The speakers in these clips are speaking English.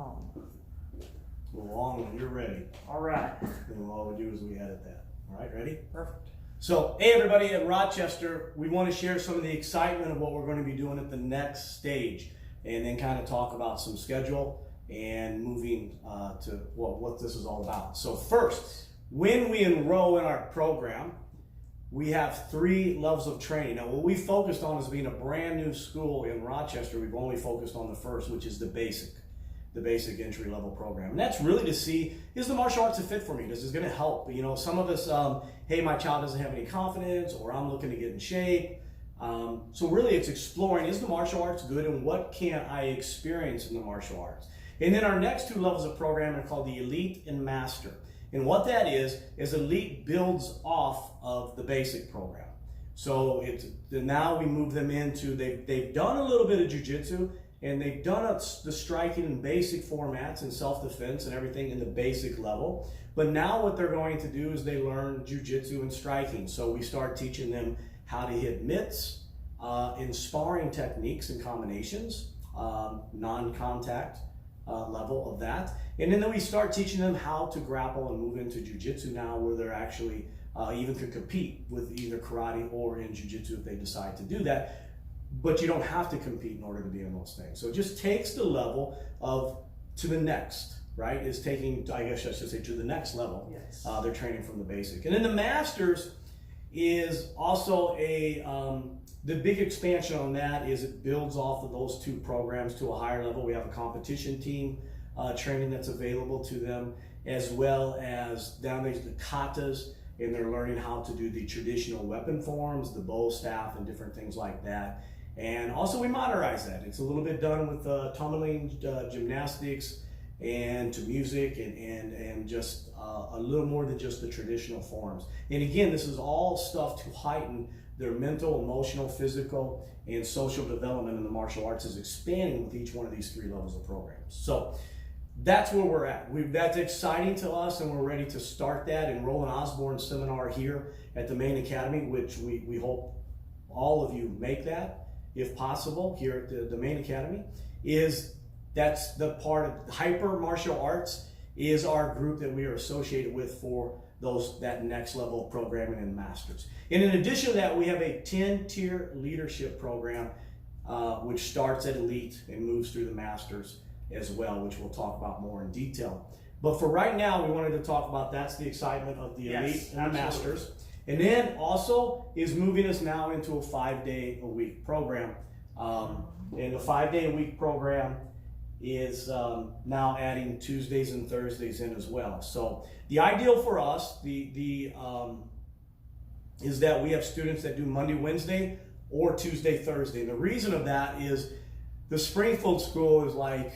long. Long when you're ready. All right. And all we do is we edit that. All right, ready? Perfect. So, hey everybody at Rochester, we want to share some of the excitement of what we're going to be doing at the next stage, and then kind of talk about some schedule and moving to what this is all about. So first, when we enroll in our program, we have 3 levels of training. Now, what we focused on is being a brand new school in Rochester. We've only focused on the first, which is the basic entry level program. And that's really to see, is the martial arts a fit for me? This is going to help. You know, some of us, hey, my child doesn't have any confidence, or I'm looking to get in shape. So really it's exploring, is the martial arts good, and what can I experience in the martial arts? And then our next 2 levels of program are called the Elite and Master. And what that is Elite builds off of the basic program. So now we move them into, they've done a little bit of Jiu Jitsu, and they've done the striking in basic formats and self-defense and everything in the basic level. But now what they're going to do is they learn Jiu Jitsu and striking. So we start teaching them how to hit mitts, in sparring techniques and combinations, non-contact level of that. And then we start teaching them how to grapple and move into Jiu Jitsu now, where they're actually even could compete with either karate or in Jiu Jitsu if they decide to do that. But you don't have to compete in order to be in those things. So it just takes the level to the next, right? Is taking, I guess I should say, to the next level. Yes. They're training from the basic. And then the Masters is also the big expansion on that is it builds off of those 2 programs to a higher level. We have a competition team training that's available to them, as well as down there the katas, and they're learning how to do the traditional weapon forms, the bow staff, and different things like that. And also we modernize that. It's a little bit done with tumbling, gymnastics, and to music, and just a little more than just the traditional forms. And again, this is all stuff to heighten their mental, emotional, physical, and social development in the martial arts is expanding with each one of these 3 levels of programs. So that's where we're at. That's exciting to us, and we're ready to start that. And Roland Osborne's seminar here at the main academy, which we hope all of you make that, if possible, here at the main academy, that's the part of Hyper Martial Arts is our group that we are associated with for that next level of programming and masters. And in addition to that, we have a 10-tier leadership program, which starts at Elite and moves through the masters as well, which we'll talk about more in detail. But for right now, we wanted to talk about that's the excitement of the Elite and the Masters. And then also is moving us now into a 5-day-a-week program. And the 5-day-a-week program is now adding Tuesdays and Thursdays in as well. So the ideal for us is that we have students that do Monday, Wednesday, or Tuesday, Thursday. And the reason of that is the Springfield school is like,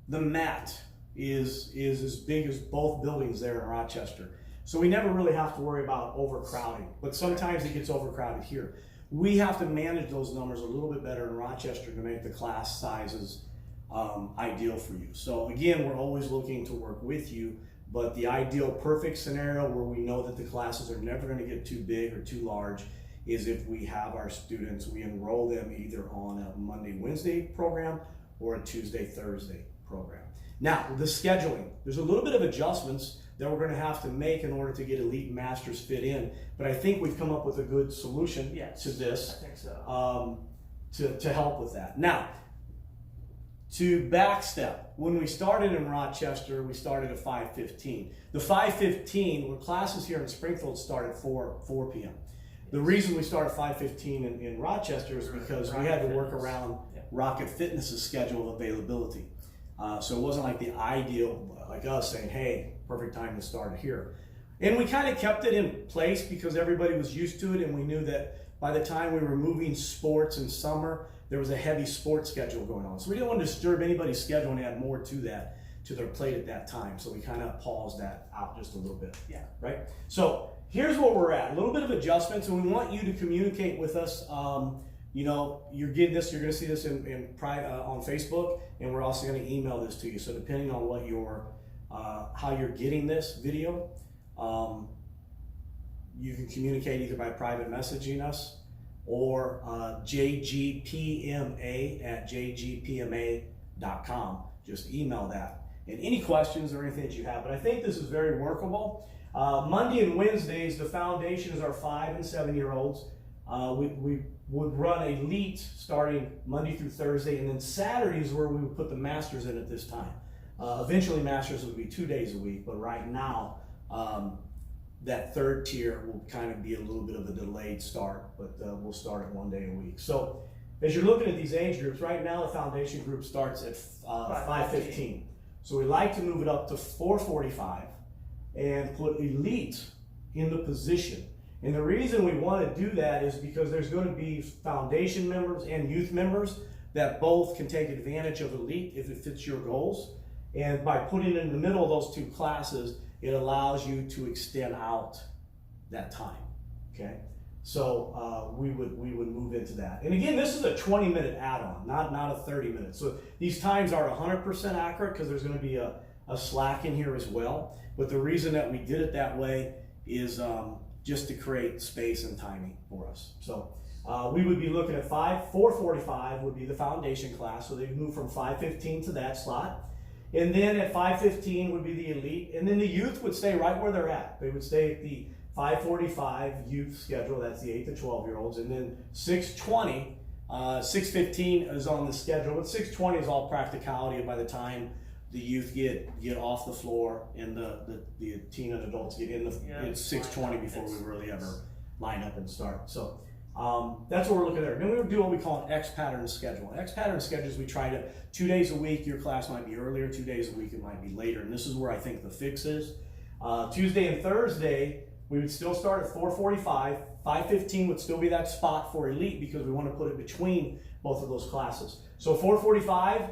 the mat is as big as both buildings there in Rochester. So we never really have to worry about overcrowding, but sometimes it gets overcrowded here. We have to manage those numbers a little bit better in Rochester to make the class sizes ideal for you. So again, we're always looking to work with you, but the ideal perfect scenario where we know that the classes are never going to get too big or too large is if we have our students, we enroll them either on a Monday, Wednesday program or a Tuesday, Thursday program. Now, the scheduling, there's a little bit of adjustments that we're going to have to make in order to get Elite and Masters fit in, but I think we've come up with a good solution to this. I think so. To help with that. Now, to backstep, when we started in Rochester, we started at 5:15. The 5:15, where classes here in Springfield start at 4 p.m. The reason we started 5:15 in Rochester is because we had to work around Rocket Fitness's schedule of availability. So it wasn't like the ideal, like us saying, hey, perfect time to start here. And we kind of kept it in place because everybody was used to it, and we knew that by the time we were moving sports in summer, there was a heavy sports schedule going on. So we didn't want to disturb anybody's schedule and add more to their plate at that time. So we kind of paused that out just a little bit. Yeah. Right? So here's where we're at. A little bit of adjustments, and we want you to communicate with us. You know, you're getting this, you're going to see this on Facebook, and we're also going to email this to you. So depending on what how you're getting this video, you can communicate either by private messaging us or jgpma@jgpma upholding.com. Just email that. And any questions or anything that you have. But I think this is very workable. Monday and Wednesdays, the foundation is our 5 and 7 year olds. We would run elite starting Monday through Thursday, and then Saturdays where we would put the masters in at this time. Eventually masters would be 2 days a week, but right now that third tier will kind of be a little bit of a delayed start, but we'll start at 1 day a week. So as you're looking at these age groups, right now the foundation group starts at 5:15. So we like to move it up to 4:45 and put elite in the position. And the reason we want to do that is because there's going to be foundation members and youth members that both can take advantage of elite if it fits your goals. And by putting it in the middle of those two classes, it allows you to extend out that time, okay? So we would move into that. And again, this is a 20-minute add-on, not a 30-minute. So these times are 100% accurate because there's going to be a slack in here as well. But the reason that we did it that way is just to create space and timing for us. So we would be looking at 4:45 would be the foundation class. So they'd move from 5:15 to that slot. And then at 5:15 would be the elite. And then the youth would stay right where they're at. They would stay at the 5:45 youth schedule. That's the 8 to 12 year olds. And then 6:20, 6:15 is on the schedule. But 6:20 is all practicality by the time the youth get off the floor and the teen and adults get in. It's 6:20 before we really ever line up and start. So that's what we're looking at there. Then we would do what we call an X pattern schedule. X pattern schedules, we try to 2 days a week, your class might be earlier, 2 days a week, it might be later. And this is where I think the fix is. Tuesday and Thursday, we would still start at 4:45. 5:15 would still be that spot for elite because we want to put it between both of those classes. So 4:45,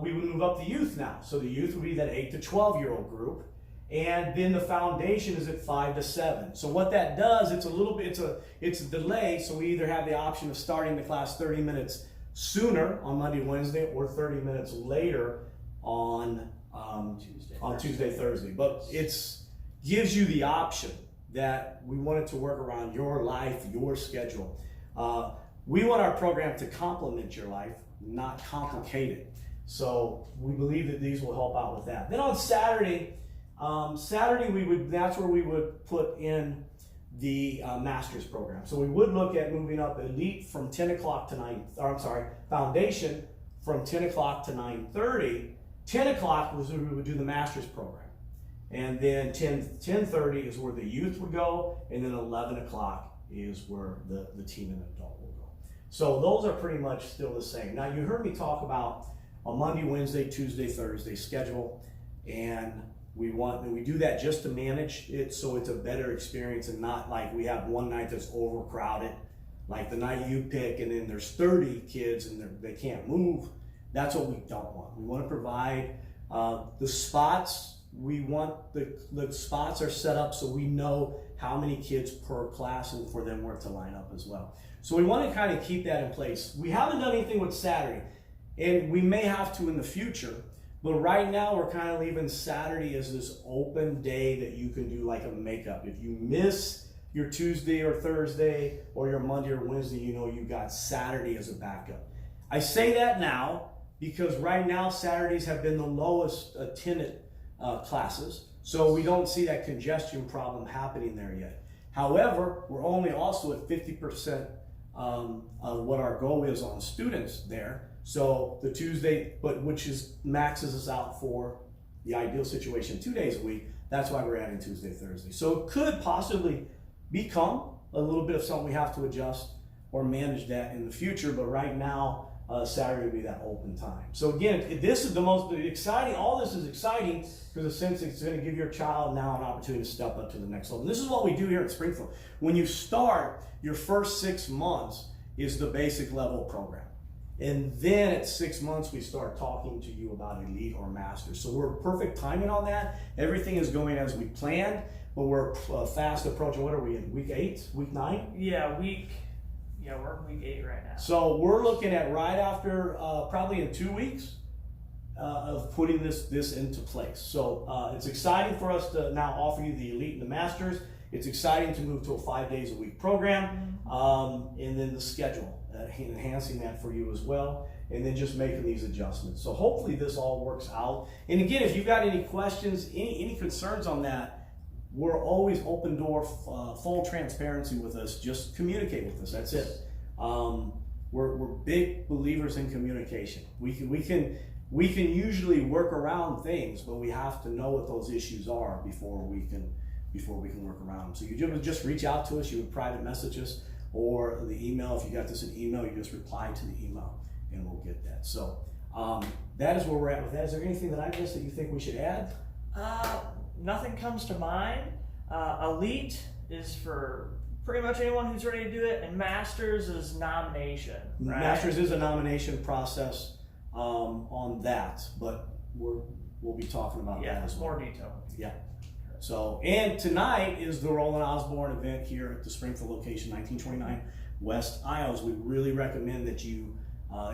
we would move up the youth now. So the youth would be that 8 to 12 year old group. And then the foundation is at 5 to 7. So what that does, it's a delay. So we either have the option of starting the class 30 minutes sooner on Monday, Wednesday, or 30 minutes later on Tuesday, Thursday. But it's gives you the option that we want it to work around your life, your schedule. We want our program to complement your life, not complicate it. So we believe that these will help out with that. Then on Saturday, that's where we would put in the master's program. So we would look at moving up elite from 10 o'clock to foundation from 10 o'clock to 9:30. 10 o'clock was where we would do the master's program. And then 10:30 is where the youth would go, and then 11 o'clock is where the teen and adult will go. So those are pretty much still the same. Now you heard me talk about a Monday, Wednesday, Tuesday, Thursday schedule, and we do that just to manage it so it's a better experience and not like we have one night that's overcrowded, like the night you pick and then there's 30 kids and they can't move. That's what we don't want. We want to provide the spots. We want the spots are set up so we know how many kids per class and for them where to line up as well. So we want to kind of keep that in place. We haven't done anything with Saturday, and we may have to in the future. But right now, we're kind of leaving Saturday as this open day that you can do like a makeup. If you miss your Tuesday or Thursday or your Monday or Wednesday, you know you got Saturday as a backup. I say that now because right now, Saturdays have been the lowest attended classes. So we don't see that congestion problem happening there yet. However, we're only also at 50% of what our goal is on students there. So the Tuesday, which maxes us out for the ideal situation 2 days a week. That's why we're adding Tuesday, Thursday. So it could possibly become a little bit of something we have to adjust or manage that in the future. But right now, Saturday would be that open time. So again, this is the most exciting. All this is exciting because since it's going to give your child now an opportunity to step up to the next level. This is what we do here at Springfield. When you start, your first 6 months is the basic level program. And then at 6 months, we start talking to you about elite or master. So we're perfect timing on that. Everything is going as we planned, but we're fast approaching. What are we in? Week 8? Week 9? Yeah, we're in week 8 right now. So we're looking at right after, probably in 2 weeks, of putting this into place. So it's exciting for us to now offer you the elite and the masters. It's exciting to move to a 5 days a week program, and then the schedule, enhancing that for you as well. and then just making these adjustments. So hopefully this all works out. And again, if you've got any questions, any concerns on that, we're always open door, full transparency with us. Just communicate with us. That's it. We're big believers in communication. We can usually work around things, but we have to know what those issues are before we can work around them. So you just reach out to us. You would private message us, or the email. If you got this in email, you just reply to the email, and we'll get that. So that is where we're at with that. Is there anything that I missed that you think we should add? Nothing comes to mind. Elite is for pretty much anyone who's ready to do it, and Masters is nomination. Right? Masters is a nomination process on that, but we'll be talking about that as well. More detail. Yeah. So, and tonight is the Roland Osborne event here at the Springfield location, 1929 West Iles. We really recommend that you,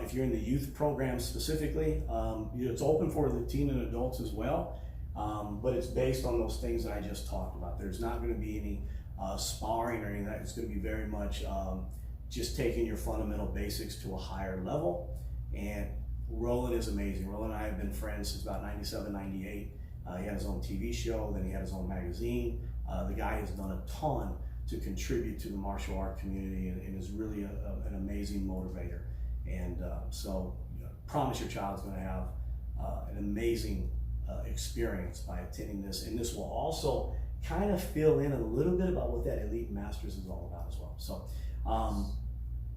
if you're in the youth program specifically, it's open for the teen and adults as well, but it's based on those things that I just talked about. There's not going to be any sparring or anything like that. It's going to be very much just taking your fundamental basics to a higher level. And Roland is amazing. Roland and I have been friends since about 97, 98. He had his own TV show, then he had his own magazine. The guy has done a ton to contribute to the martial art community and is really an amazing motivator. And so promise your child's going to have an amazing experience by attending this. And this will also kind of fill in a little bit about what that Elite Masters is all about as well. So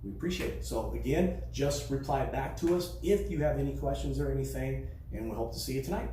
we appreciate it. So again, just reply back to us if you have any questions or anything, and we hope to see you tonight.